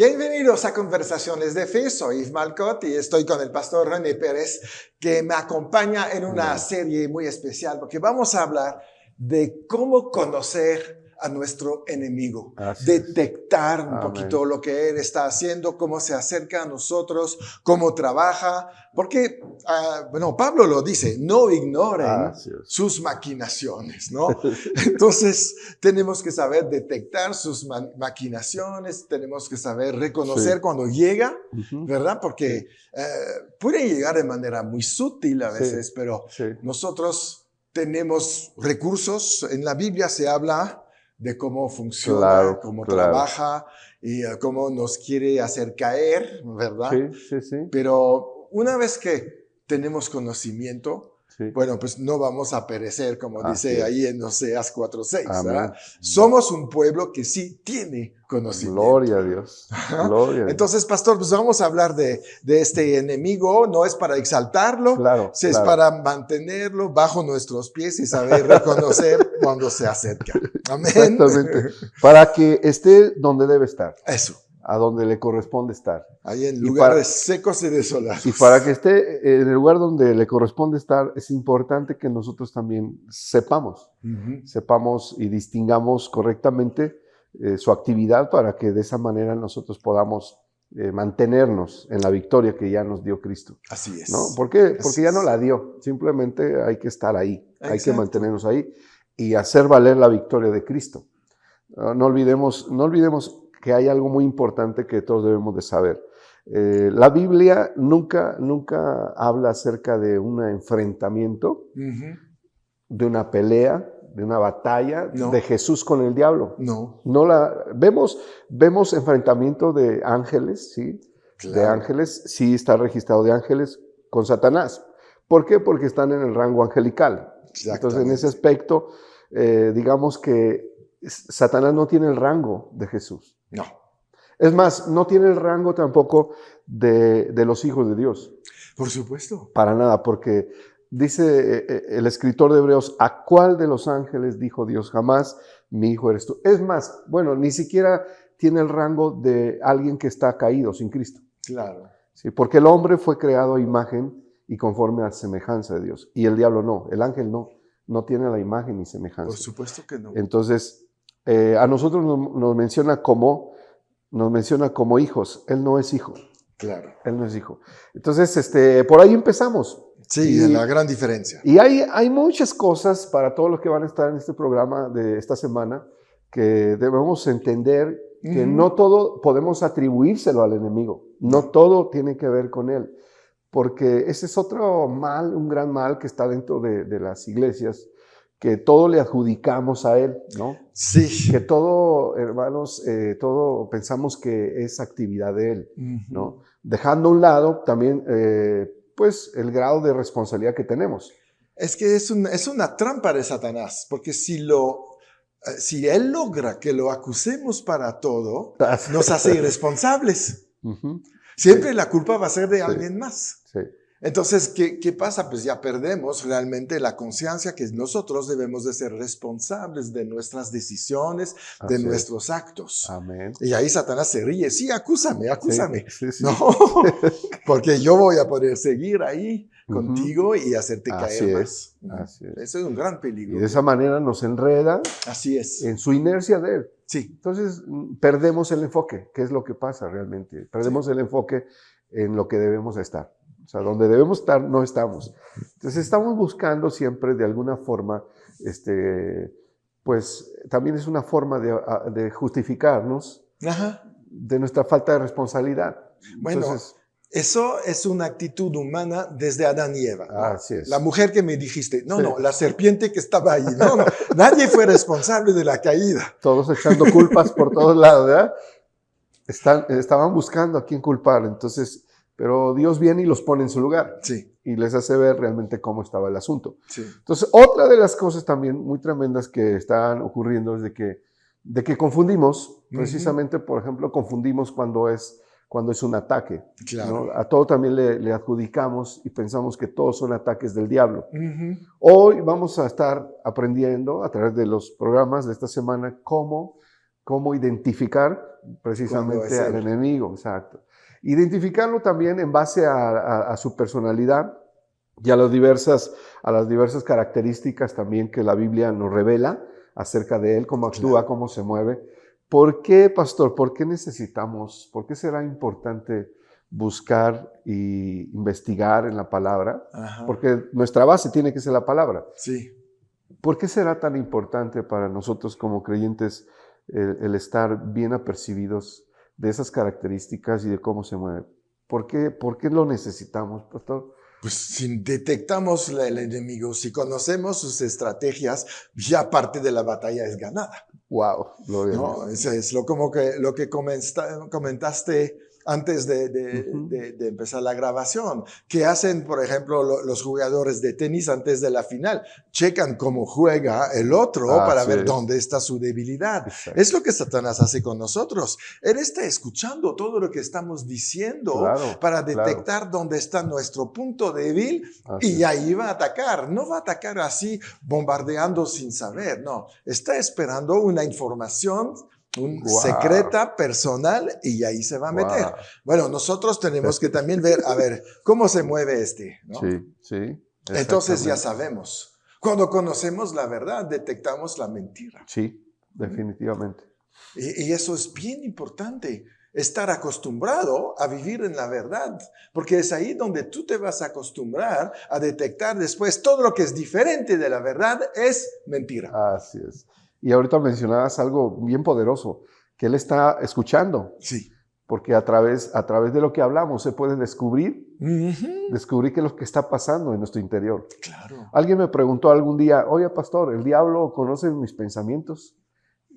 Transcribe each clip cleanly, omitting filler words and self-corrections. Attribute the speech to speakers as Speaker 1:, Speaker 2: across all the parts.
Speaker 1: Bienvenidos a Conversaciones de Fe. Soy Yves Malcott y estoy con el pastor René Pérez, que me acompaña en una serie muy especial porque vamos a hablar de cómo conocer a nuestro enemigo, detectar un poquito lo que él está haciendo, cómo se acerca a nosotros, cómo trabaja, porque, Pablo lo dice, no ignoren sus maquinaciones, ¿no? Entonces, tenemos que saber detectar sus maquinaciones, tenemos que saber reconocer cuando llega, ¿verdad? Porque pueden llegar de manera muy sutil a veces, pero nosotros tenemos recursos. En la Biblia se habla de cómo funciona, cómo trabaja y cómo nos quiere hacer caer, ¿verdad?
Speaker 2: Sí.
Speaker 1: Pero una vez que tenemos conocimiento, bueno, pues no vamos a perecer, como dice ahí en Oseas 4:6, ¿verdad? Somos un pueblo que sí tiene conocimiento.
Speaker 2: Gloria a Dios. Gloria a Dios.
Speaker 1: Entonces, pastor, pues vamos a hablar de este enemigo. No es para exaltarlo, es para mantenerlo bajo nuestros pies y saber reconocer cuando se acerca. Amén.
Speaker 2: Exactamente. Para que esté donde debe estar.
Speaker 1: Eso.
Speaker 2: A donde le corresponde estar.
Speaker 1: Ahí en lugares secos y desolados.
Speaker 2: Y para que esté en el lugar donde le corresponde estar, es importante que nosotros también sepamos y distingamos correctamente su actividad para que de esa manera nosotros podamos mantenernos en la victoria que ya nos dio Cristo.
Speaker 1: Así es.
Speaker 2: ¿No? ¿Por qué? Porque ya no la dio. Simplemente hay que estar ahí.
Speaker 1: Exacto.
Speaker 2: Hay que mantenernos ahí y hacer valer la victoria de Cristo. No olvidemos que hay algo muy importante que todos debemos de saber. La Biblia nunca habla acerca de un enfrentamiento, de una pelea, de una batalla de Jesús con el diablo. Vemos enfrentamiento de ángeles, ¿sí? Claro. De ángeles, sí está registrado de ángeles con Satanás. ¿Por qué? Porque están en el rango angelical. Entonces, en ese aspecto, digamos que Satanás no tiene el rango de Jesús.
Speaker 1: No.
Speaker 2: Es más, no tiene el rango tampoco de los hijos de Dios.
Speaker 1: Por supuesto.
Speaker 2: Para nada, porque dice el escritor de Hebreos, ¿a cuál de los ángeles dijo Dios? Jamás mi hijo eres tú. Es más, ni siquiera tiene el rango de alguien que está caído sin Cristo.
Speaker 1: Claro.
Speaker 2: Sí, porque el hombre fue creado a imagen y conforme a semejanza de Dios. Y el diablo no, el ángel no tiene la imagen ni semejanza.
Speaker 1: Por supuesto que no.
Speaker 2: Entonces, a nosotros nos menciona como hijos. Él no es hijo.
Speaker 1: Claro.
Speaker 2: Él no es hijo. Entonces, por ahí empezamos.
Speaker 1: Sí, la gran diferencia.
Speaker 2: Y hay muchas cosas para todos los que van a estar en este programa de esta semana que debemos entender que no todo podemos atribuírselo al enemigo. No todo tiene que ver con él. Porque ese es otro mal, un gran mal que está dentro de las iglesias, que todo le adjudicamos a él, ¿no?
Speaker 1: Sí.
Speaker 2: Que todo, hermanos, todo pensamos que es actividad de él, ¿no? Dejando a un lado también, pues, el grado de responsabilidad que tenemos.
Speaker 1: Es que es una trampa de Satanás, porque si él logra que lo acusemos para todo, nos hace irresponsables. Siempre la culpa va a ser de alguien más.
Speaker 2: Sí.
Speaker 1: Entonces, ¿qué pasa? Pues ya perdemos realmente la conciencia que nosotros debemos de ser responsables de nuestras decisiones, de nuestros actos.
Speaker 2: Amén.
Speaker 1: Y ahí Satanás se ríe. Sí, acúsame.
Speaker 2: Sí.
Speaker 1: No, porque yo voy a poder seguir ahí contigo y hacerte caer más.
Speaker 2: Así es.
Speaker 1: Eso es un gran peligro.
Speaker 2: Y de esa manera nos enreda.
Speaker 1: Así es.
Speaker 2: En su inercia de él.
Speaker 1: Sí.
Speaker 2: Entonces, perdemos el enfoque. ¿Qué es lo que pasa realmente? Perdemos el enfoque en lo que debemos estar. O sea, donde debemos estar, no estamos. Entonces, estamos buscando siempre, de alguna forma, pues, también es una forma de justificarnos de nuestra falta de responsabilidad.
Speaker 1: Bueno, entonces, eso es una actitud humana desde Adán y Eva, ¿no?
Speaker 2: Así es.
Speaker 1: La mujer que me dijiste, la serpiente que estaba ahí, nadie fue responsable de la caída.
Speaker 2: Todos echando culpas por todos lados, ¿verdad? Estaban buscando a quién culpar, entonces, pero Dios viene y los pone en su lugar.
Speaker 1: Sí.
Speaker 2: Y les hace ver realmente cómo estaba el asunto.
Speaker 1: Sí.
Speaker 2: Entonces, otra de las cosas también muy tremendas que están ocurriendo es de que confundimos, precisamente, por ejemplo, confundimos cuando es un ataque.
Speaker 1: Claro.
Speaker 2: ¿No? A todo también le adjudicamos y pensamos que todos son ataques del diablo. Hoy vamos a estar aprendiendo a través de los programas de esta semana cómo cómo identificar precisamente al
Speaker 1: él.
Speaker 2: enemigo, exacto. Identificarlo también en base a su personalidad y a las diversas características también que la Biblia nos revela acerca de él, cómo actúa,
Speaker 1: Claro.
Speaker 2: cómo se mueve. ¿Por qué, pastor? ¿Por qué por qué será importante buscar y investigar en la palabra?
Speaker 1: Ajá.
Speaker 2: Porque nuestra base tiene que ser la palabra.
Speaker 1: Sí.
Speaker 2: ¿Por qué será tan importante para nosotros como creyentes el estar bien apercibidos de esas características y de cómo se mueve? ¿Por qué lo necesitamos, pastor?
Speaker 1: Pues si detectamos el enemigo, si conocemos sus estrategias, ya parte de la batalla es ganada.
Speaker 2: Wow, gloria a Dios.
Speaker 1: No, eso es lo que comentaste antes de empezar la grabación. ¿Qué hacen, por ejemplo, los jugadores de tenis antes de la final? Checan cómo juega el otro para ver dónde está su debilidad.
Speaker 2: Exacto.
Speaker 1: Es lo que Satanás hace con nosotros. Él está escuchando todo lo que estamos diciendo para detectar dónde está nuestro punto débil y ahí va a atacar. No va a atacar así bombardeando sin saber, no. Está esperando una información secreta, personal, y ahí se va a meter. Bueno, nosotros tenemos que también ver, a ver, cómo se mueve ¿no?
Speaker 2: Sí.
Speaker 1: Entonces ya sabemos. Cuando conocemos la verdad, detectamos la mentira.
Speaker 2: Sí, definitivamente.
Speaker 1: Y eso es bien importante, estar acostumbrado a vivir en la verdad, porque es ahí donde tú te vas a acostumbrar a detectar después todo lo que es diferente de la verdad es mentira.
Speaker 2: Así es. Y ahorita mencionabas algo bien poderoso, que él está escuchando.
Speaker 1: Sí.
Speaker 2: Porque a través de lo que hablamos se puede descubrir qué es lo que está pasando en nuestro interior.
Speaker 1: Claro.
Speaker 2: Alguien me preguntó algún día, oye, pastor, ¿el diablo conoce mis pensamientos?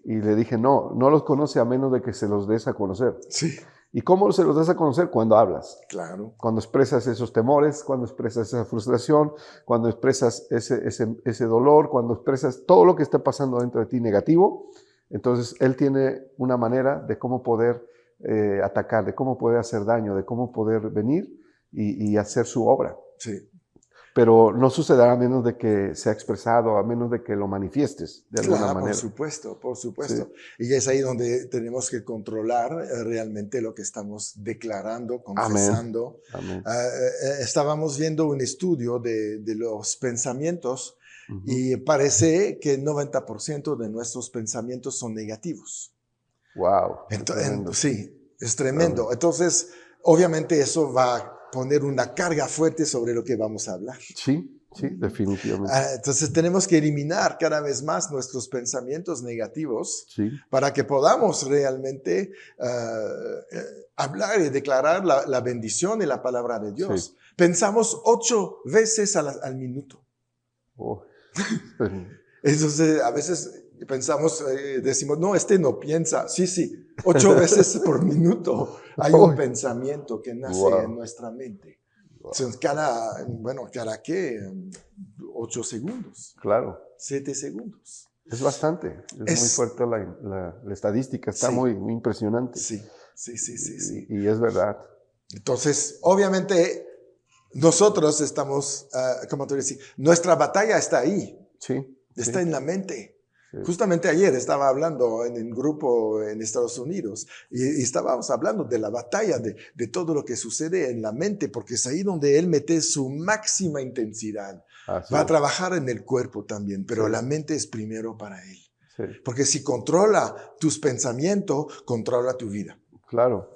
Speaker 2: Y le dije, no los conoce a menos de que se los des a conocer.
Speaker 1: Sí.
Speaker 2: ¿Y cómo se los das a conocer? Cuando hablas.
Speaker 1: Claro.
Speaker 2: Cuando expresas esos temores, cuando expresas esa frustración, cuando expresas ese dolor, cuando expresas todo lo que está pasando dentro de ti negativo. Entonces, él tiene una manera de cómo poder atacar, de cómo poder hacer daño, de cómo poder venir y hacer su obra.
Speaker 1: Sí.
Speaker 2: Pero no sucederá a menos de que sea expresado, a menos de que lo manifiestes de alguna manera.
Speaker 1: Por supuesto. Sí. Y es ahí donde tenemos que controlar realmente lo que estamos declarando, confesando.
Speaker 2: Amén.
Speaker 1: Estábamos viendo un estudio de los pensamientos y parece que el 90% de nuestros pensamientos son negativos.
Speaker 2: Wow.
Speaker 1: Sí, es tremendo. Entonces, obviamente eso va a poner una carga fuerte sobre lo que vamos a hablar.
Speaker 2: Sí, definitivamente.
Speaker 1: Entonces tenemos que eliminar cada vez más nuestros pensamientos negativos para que podamos realmente hablar y declarar la bendición y la palabra de Dios. Sí. Pensamos 8 veces al minuto.
Speaker 2: Oh.
Speaker 1: Entonces a veces pensamos, decimos, no, no piensa. Sí, 8 veces por minuto hay un pensamiento que nace en nuestra mente. Entonces, cada 8 segundos.
Speaker 2: Claro.
Speaker 1: 7 segundos.
Speaker 2: Es bastante. Es muy fuerte la estadística. Está muy impresionante.
Speaker 1: Sí.
Speaker 2: Y es verdad.
Speaker 1: Entonces, obviamente, nosotros estamos, ¿cómo te voy a decir? Nuestra batalla está ahí. Está en la mente. Justamente ayer estaba hablando en un grupo en Estados Unidos y estábamos hablando de la batalla, de todo lo que sucede en la mente, porque es ahí donde él mete su máxima intensidad. Va a trabajar en el cuerpo también, pero la mente es primero para él. Porque si controla tus pensamientos, controla tu vida.
Speaker 2: Claro.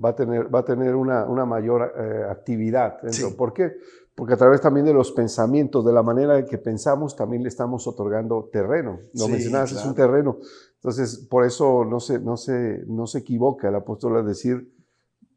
Speaker 2: Va a tener una mayor actividad. ¿Por qué? Porque a través también de los pensamientos, de la manera en que pensamos, también le estamos otorgando terreno. Lo mencionabas, claro. Es un terreno. Entonces, por eso no se equivoca el apóstol al decir,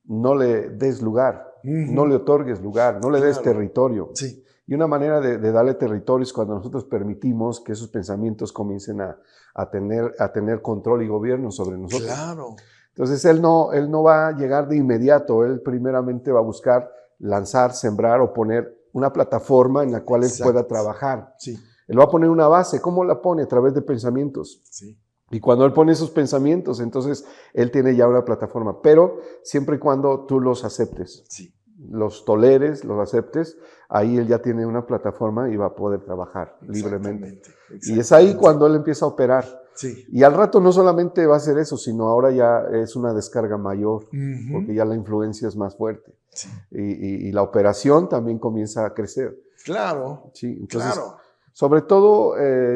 Speaker 2: no le des lugar, no le otorgues lugar, no le des territorio.
Speaker 1: Sí.
Speaker 2: Y una manera de darle territorio es cuando nosotros permitimos que esos pensamientos comiencen a tener control y gobierno sobre nosotros.
Speaker 1: Claro.
Speaker 2: Entonces, él no va a llegar de inmediato. Él primeramente va a buscar lanzar, sembrar o poner una plataforma en la cual él pueda trabajar.
Speaker 1: Sí.
Speaker 2: Él va a poner una base. ¿Cómo la pone? A través de pensamientos.
Speaker 1: Sí.
Speaker 2: Y cuando él pone esos pensamientos, entonces él tiene ya una plataforma. Pero siempre y cuando tú los aceptes.
Speaker 1: Sí.
Speaker 2: los toleres, los aceptes, ahí él ya tiene una plataforma y va a poder trabajar libremente. Y es ahí cuando él empieza a operar.
Speaker 1: Sí.
Speaker 2: Y al rato no solamente va a ser eso, sino ahora ya es una descarga mayor, porque ya la influencia es más fuerte.
Speaker 1: Sí.
Speaker 2: Y la operación también comienza a crecer.
Speaker 1: Claro,
Speaker 2: Sí, entonces,
Speaker 1: claro.
Speaker 2: sobre todo,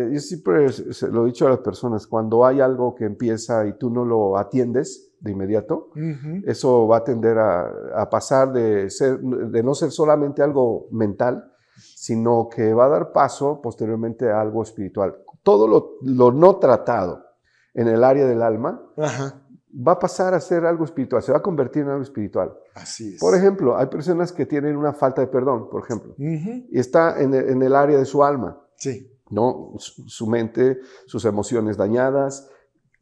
Speaker 2: yo siempre se lo he dicho a las personas, cuando hay algo que empieza y tú no lo atiendes de inmediato, eso va a tender a pasar de no ser solamente algo mental, sino que va a dar paso posteriormente a algo espiritual. Todo lo no tratado en el área del alma va a pasar a ser algo espiritual, se va a convertir en algo espiritual.
Speaker 1: Así es.
Speaker 2: Por ejemplo, hay personas que tienen una falta de perdón, por ejemplo, y está en el área de su alma,
Speaker 1: sí.
Speaker 2: ¿no? Su mente, sus emociones dañadas,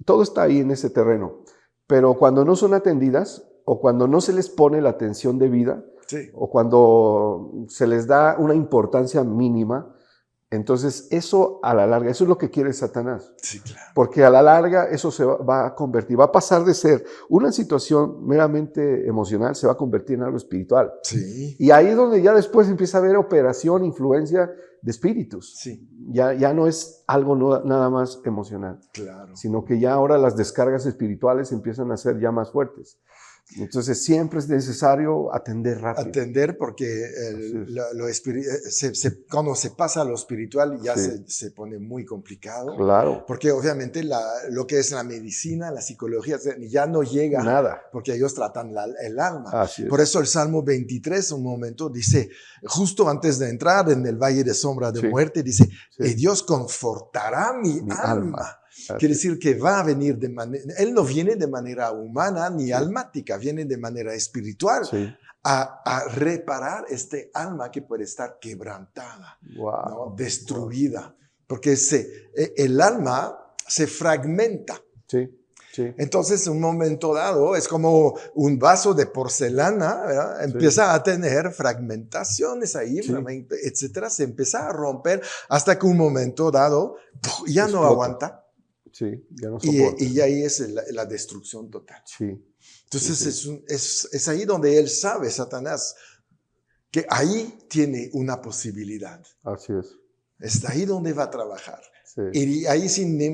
Speaker 2: todo está ahí en ese terreno. Pero cuando no son atendidas o cuando no se les pone la atención debida
Speaker 1: Sí.
Speaker 2: o cuando se les da una importancia mínima, entonces eso a la larga, eso es lo que quiere Satanás.
Speaker 1: Sí, claro.
Speaker 2: Porque a la larga eso se va a convertir, va a pasar de ser una situación meramente emocional, se va a convertir en algo espiritual.
Speaker 1: Sí.
Speaker 2: Y ahí es donde ya después empieza a haber operación, influencia de espíritus.
Speaker 1: Sí.
Speaker 2: Ya no es algo nada más emocional.
Speaker 1: Claro.
Speaker 2: Sino que ya ahora las descargas espirituales empiezan a ser ya más fuertes. Entonces siempre es necesario atender rápido.
Speaker 1: Atender porque cuando se pasa a lo espiritual ya se pone muy complicado.
Speaker 2: Claro.
Speaker 1: Porque obviamente lo que es la medicina, la psicología, ya no llega.
Speaker 2: Nada.
Speaker 1: Porque ellos tratan el alma.
Speaker 2: Así es.
Speaker 1: Por eso el Salmo 23, un momento, dice, justo antes de entrar en el valle de sombra de muerte, dice, Dios confortará mi alma. Quiere decir que va a venir de manera, Él no viene de manera humana ni almática, viene de manera espiritual a reparar este alma que puede estar quebrantada, ¿no? Destruida, porque el alma se fragmenta.
Speaker 2: Sí.
Speaker 1: Entonces, en un momento dado, es como un vaso de porcelana, ¿verdad? Empieza a tener fragmentaciones ahí, etcétera, se empieza a romper hasta que un momento dado ya no aguanta.
Speaker 2: Sí, ya no soporta.
Speaker 1: Y ahí es la destrucción total.
Speaker 2: Sí.
Speaker 1: Entonces es ahí donde él sabe, Satanás, que ahí tiene una posibilidad.
Speaker 2: Así es.
Speaker 1: Es ahí donde va a trabajar.
Speaker 2: Sí.
Speaker 1: Y ahí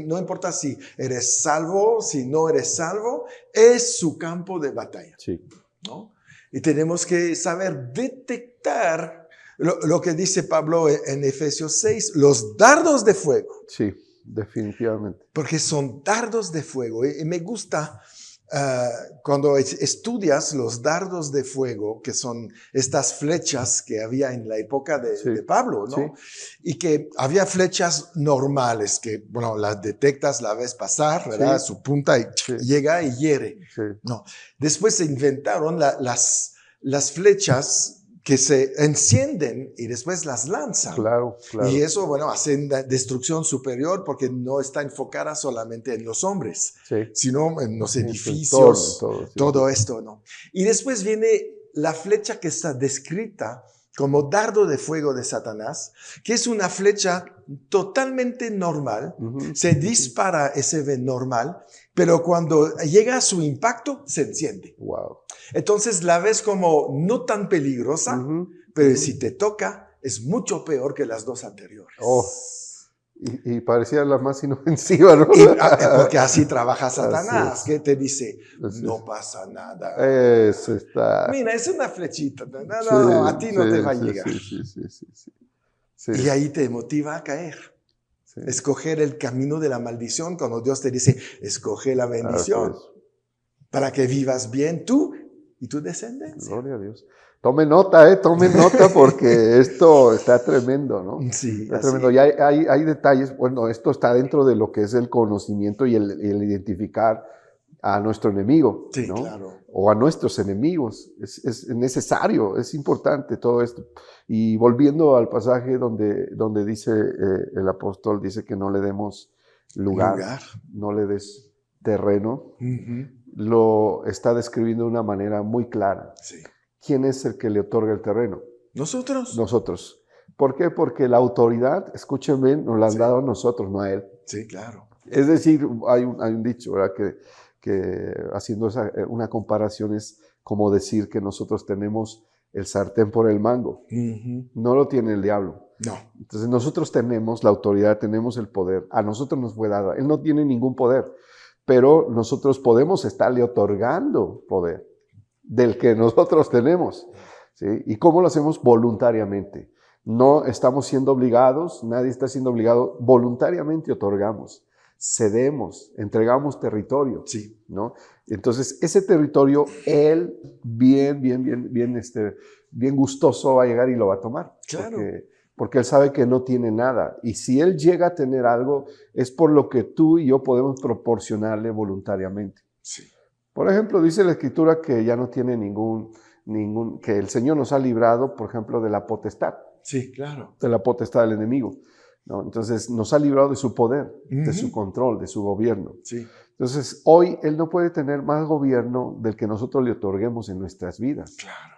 Speaker 1: no importa si eres salvo, si no eres salvo, es su campo de batalla.
Speaker 2: Sí.
Speaker 1: ¿No? Y tenemos que saber detectar lo que dice Pablo en Efesios 6, los dardos de fuego.
Speaker 2: Sí. Definitivamente.
Speaker 1: Porque son dardos de fuego. Y me gusta cuando estudias los dardos de fuego, que son estas flechas que había en la época de Pablo, ¿no? Y que había flechas normales, que, bueno, las detectas, la ves pasar, ¿verdad? Su punta y llega y hiere. No. Después se inventaron las flechas que se encienden y después las lanzan.
Speaker 2: Claro.
Speaker 1: Y eso, bueno, hace destrucción superior porque no está enfocada solamente en los hombres, sino en los edificios, todo esto, ¿no? Y después viene la flecha que está descrita como dardo de fuego de Satanás, que es una flecha totalmente normal, se dispara y se ve normal, pero cuando llega a su impacto, se enciende.
Speaker 2: Wow.
Speaker 1: Entonces la ves como no tan peligrosa, pero si te toca, es mucho peor que las dos anteriores.
Speaker 2: Oh. Y parecía la más inofensiva, ¿no?
Speaker 1: Porque así trabaja Satanás, que te dice, no pasa nada.
Speaker 2: Eso está.
Speaker 1: Mira, es una flechita, no, a ti no te va a llegar. Sí. Y ahí te motiva a caer. Escoger el camino de la maldición cuando Dios te dice, escoge la bendición para que vivas bien tú y tu descendencia.
Speaker 2: Gloria a Dios. Tome nota porque esto está tremendo, ¿no?
Speaker 1: Sí,
Speaker 2: está tremendo. Y hay detalles, bueno, esto está dentro de lo que es el conocimiento y el identificar a nuestro enemigo,
Speaker 1: sí,
Speaker 2: ¿no?
Speaker 1: Claro.
Speaker 2: O a nuestros enemigos. Es necesario, es importante todo esto. Y volviendo al pasaje donde dice el apóstol, dice que no le demos lugar. No le des terreno. Lo está describiendo de una manera muy clara.
Speaker 1: Sí.
Speaker 2: ¿Quién es el que le otorga el terreno?
Speaker 1: Nosotros.
Speaker 2: Nosotros. ¿Por qué? Porque la autoridad, escúchenme, nos la han dado a nosotros, no a él.
Speaker 1: Sí, claro.
Speaker 2: Es decir, hay un dicho, ¿verdad? Que haciendo una comparación es como decir que nosotros tenemos el sartén por el mango. No lo tiene el diablo.
Speaker 1: No.
Speaker 2: Entonces nosotros tenemos la autoridad, tenemos el poder. A nosotros nos fue dado. Él no tiene ningún poder, pero nosotros podemos estarle otorgando poder del que nosotros tenemos. ¿Sí? ¿Y cómo lo hacemos? Voluntariamente. No estamos siendo obligados, nadie está siendo obligado. Voluntariamente otorgamos, cedemos, entregamos territorio.
Speaker 1: Sí.
Speaker 2: ¿No? Entonces, ese territorio, él bien gustoso va a llegar y lo va a tomar.
Speaker 1: Claro.
Speaker 2: Porque él sabe que no tiene nada. Y si él llega a tener algo, es por lo que tú y yo podemos proporcionarle voluntariamente.
Speaker 1: Sí.
Speaker 2: Por ejemplo, dice la Escritura que ya no tiene que el Señor nos ha librado, por ejemplo, de la potestad.
Speaker 1: Sí, claro.
Speaker 2: De la potestad del enemigo, ¿no? Entonces, nos ha librado de su poder, de su control, de su gobierno.
Speaker 1: Sí.
Speaker 2: Entonces, hoy Él no puede tener más gobierno del que nosotros le otorguemos en nuestras vidas.
Speaker 1: Claro.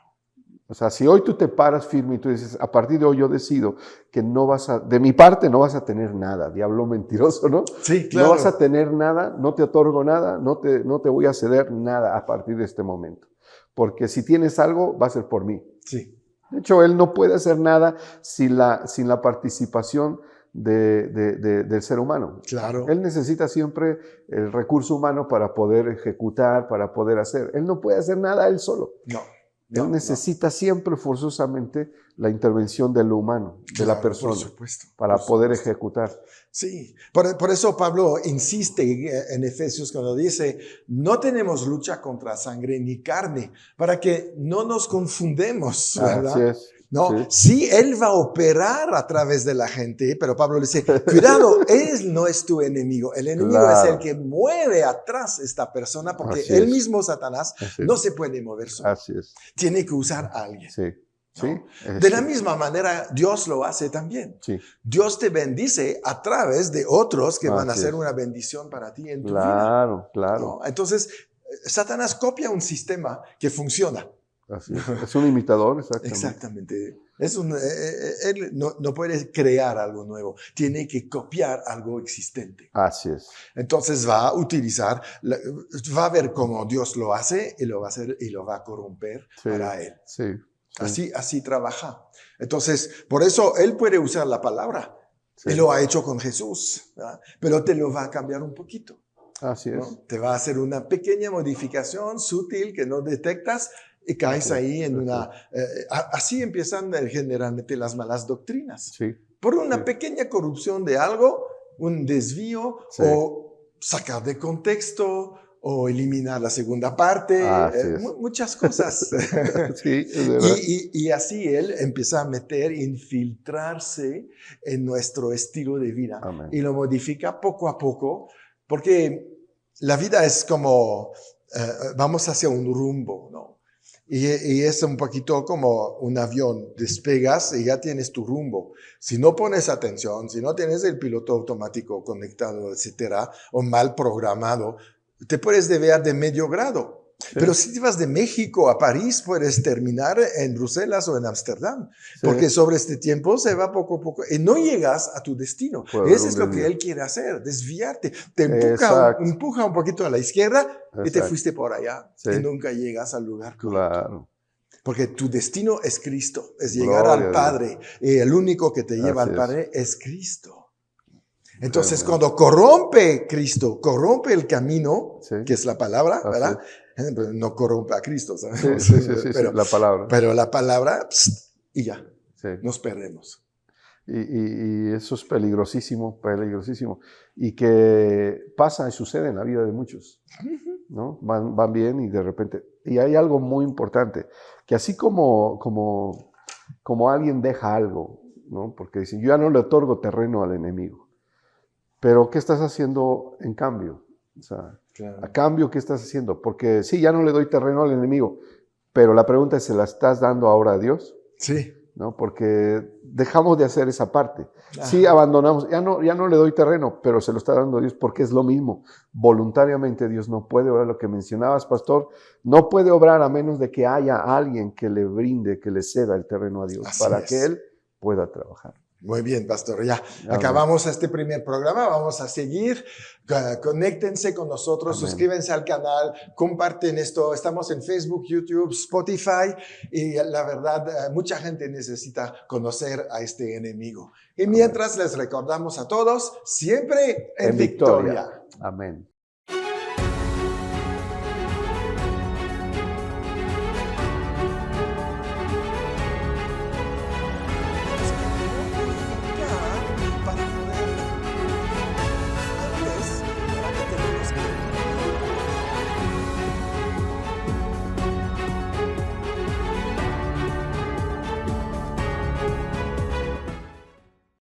Speaker 2: O sea, si hoy tú te paras firme y tú dices, a partir de hoy yo decido que de mi parte no vas a tener nada, diablo mentiroso, ¿no?
Speaker 1: Sí, claro.
Speaker 2: No vas a tener nada, no te otorgo nada, no te voy a ceder nada a partir de este momento. Porque si tienes algo, va a ser por mí.
Speaker 1: Sí.
Speaker 2: De hecho, Él no puede hacer nada sin la participación del ser humano.
Speaker 1: Claro.
Speaker 2: Él necesita siempre el recurso humano para poder ejecutar, para poder hacer. Él no puede hacer nada él solo.
Speaker 1: No.
Speaker 2: Él necesita siempre forzosamente la intervención de lo humano, de la persona,
Speaker 1: por supuesto,
Speaker 2: para poder ejecutar.
Speaker 1: Sí, por eso Pablo insiste en Efesios cuando dice, no tenemos lucha contra sangre ni carne, para que no nos confundemos, ¿verdad?
Speaker 2: Así es.
Speaker 1: No, sí, él va a operar a través de la gente, pero Pablo le dice, cuidado, él no es tu enemigo, el enemigo es el que mueve atrás esta persona, porque él mismo, Satanás, no se puede mover solo.
Speaker 2: Así es.
Speaker 1: Tiene que usar a alguien.
Speaker 2: Sí. Sí,
Speaker 1: de la misma manera, Dios lo hace también.
Speaker 2: Sí.
Speaker 1: Dios te bendice a través de otros que van a ser una bendición para ti en tu vida.
Speaker 2: Claro.
Speaker 1: ¿No? Entonces, Satanás copia un sistema que funciona.
Speaker 2: Así es un imitador,
Speaker 1: Exactamente. Él no puede crear algo nuevo, tiene que copiar algo existente.
Speaker 2: Así es.
Speaker 1: Entonces va a utilizar, va a ver cómo Dios lo hace y lo va a hacer y lo va a corromper para él.
Speaker 2: Sí.
Speaker 1: Así trabaja. Entonces, por eso él puede usar la palabra. Sí. Él lo ha hecho con Jesús, ¿verdad? Pero te lo va a cambiar un poquito.
Speaker 2: Así es.
Speaker 1: ¿No? Te va a hacer una pequeña modificación sutil que no detectas y caes ahí en una... así empiezan generalmente las malas doctrinas.
Speaker 2: Sí.
Speaker 1: Por una pequeña corrupción de algo, un desvío o sacar de contexto o eliminar la segunda parte, muchas cosas.
Speaker 2: Sí, es verdad.
Speaker 1: Y así él empieza a infiltrarse en nuestro estilo de vida.
Speaker 2: Amén.
Speaker 1: Y lo modifica poco a poco, porque la vida es como, vamos hacia un rumbo, ¿no? Y es un poquito como un avión, despegas y ya tienes tu rumbo. Si no pones atención, si no tienes el piloto automático conectado, etcétera, o mal programado, te puedes desviar de medio grado. Sí. Pero si te vas de México a París, puedes terminar en Bruselas o en Ámsterdam, porque sobre este tiempo se va poco a poco y no llegas a tu destino. Eso es lo que él quiere hacer, desviarte. Te empuja un poquito a la izquierda y te fuiste por allá y nunca llegas al lugar correcto.
Speaker 2: Claro.
Speaker 1: Porque tu destino es Cristo, es llegar al Padre, y el único que te lleva al Padre es Cristo. Entonces, cuando corrompe Cristo, corrompe el camino, que es la palabra, ¿verdad? No corrompe a Cristo, ¿sabes?
Speaker 2: Sí, pero, la palabra.
Speaker 1: Pero la palabra, y ya, nos perdemos.
Speaker 2: Y eso es peligrosísimo. Y que pasa y sucede en la vida de muchos, ¿no? Van bien y de repente... Y hay algo muy importante, que así como alguien deja algo, ¿no? Porque dicen, yo ya no le otorgo terreno al enemigo. Pero, ¿qué estás haciendo en cambio? O sea, claro. ¿A cambio qué estás haciendo? Porque sí, ya no le doy terreno al enemigo, pero la pregunta es, ¿se la estás dando ahora a Dios?
Speaker 1: Sí.
Speaker 2: ¿No? Porque dejamos de hacer esa parte. Sí, abandonamos, ya no le doy terreno, pero se lo está dando a Dios porque es lo mismo. Voluntariamente Dios no puede obrar, lo que mencionabas, pastor, no puede obrar a menos de que haya alguien que le brinde, que le ceda el terreno a Dios para que Él pueda trabajar.
Speaker 1: Muy bien, pastor. Ya
Speaker 2: Amén.
Speaker 1: acabamos este primer programa. Vamos a seguir. Conéctense con nosotros,
Speaker 2: Amén.
Speaker 1: suscríbanse al canal, comparten esto. Estamos en Facebook, YouTube, Spotify y la verdad, mucha gente necesita conocer a este enemigo. Y mientras les recordamos a todos, siempre en victoria.
Speaker 2: Amén.